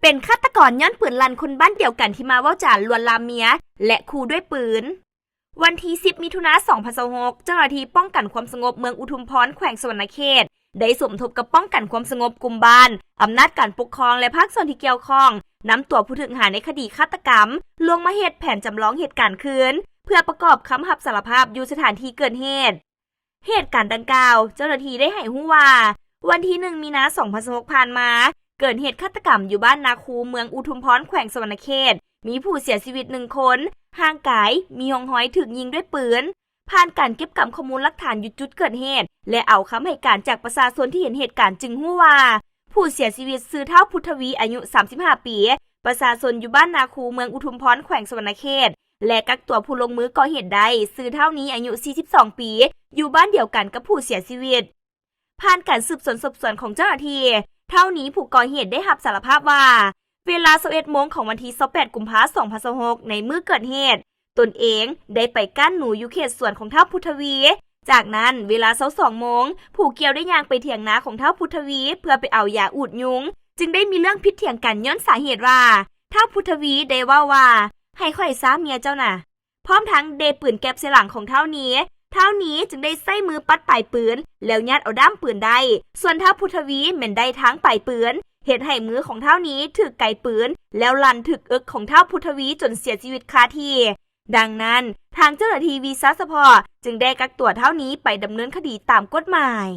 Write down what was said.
เป็นฆาตกรย้อนปืนลั่นคนบ้านเดียวกันที่มาเว้าจาลวนลามเมียและขู่ด้วยปืนวันที่10มิถุนายน2026เจ้าหน้าที่ป้องกันความสงบเมืองอุทุมพรแขวงสวรรณเขตได้สมทบกับป้องกันความสงบกลุ่มบ้านอำนาจการปกครองและภาคส่วนที่เกี่ยวข้องนำตัวผู้ถูกหาในคดีฆาตกรรมลงมาเฮ็ดแผนจำลองเหตุการณ์คืนเพื่อประกอบคำรับสารภาพอยู่สถานที่เกิดเหตุการณ์ดังกล่าวเจ้าหน้าที่ได้ให้รู้ว่าวันที่1มีนาคม2026ผ่านมาเกิดเหตุฆาตกรรมอยู่บ้านนาคูเมืองอุทุมพรแขวงสวรรณเขตมีผู้เสียชีวิต1คนห่างกายมีหองห้อยถูกยิงด้วยปืนผ่านการเก็บกำข้อมูลหลักฐานอยู่จุดเกิดเหตุและเอาคำให้การจากประชาชนที่เห็นเหตุการณ์จึงรู้ว่าผู้เสียชีวิตชื่อเฒ่าพุทธวีอายุ35ปีประชาชนอยู่บ้านนาคูเมืองอุทุมพรแขวงสวรรณเขตและกักตัวผู้ลงมือก่อเหตุใดชื่อเฒ่านี้อายุ42ปีอยู่บ้านเดียวกันกับผู้เสียชีวิตผ่านการสืบสวนสอบสวนของเจ้าหน้าที่เท่านี้ผู้ก่อเหตุได้รับสารภาพว่าเวลา 11 โมงของวันที่28กุมภาพันธ์2026ในมื้อเกิดเหตุตนเองได้ไปก้านหนูอยู่เขตสวนของเฒ่าพุทธวีจากนั้นเวลา 22 โมงผู้เกี่ยวได้ย่างไปเถียงนาของเฒ่าพุทธวีเพื่อไปเอายาอูดยุงจึงได้มีเรื่องผิดเถียงกันย้อนสาเหตุว่าเฒ่าพุทธวีได้ว่าให้ข่อยซะเมียเจ้าน่ะพร้อมทั้งเดปืนแก๊ปใส่หลังของเฒ่านี้จึงได้ใส่มือปัดปลายปืนแล้วยัดเอาด้ามปืนได้ส่วนเฒ่าพุทธวีแม่นได้ทั้งปลายปืนเหตุให้มือของเฒ่านี้ถูกไกปืนแล้วลั่นถึกอึกของเฒ่าพุทธวีจนเสียชีวิตคาที่ดังนั้นทางเจ้าหน้าที่วีซ่าสปอร์ตจึงได้กักตัวเฒ่านี้ไปดำเนินคดีตามกฎหมาย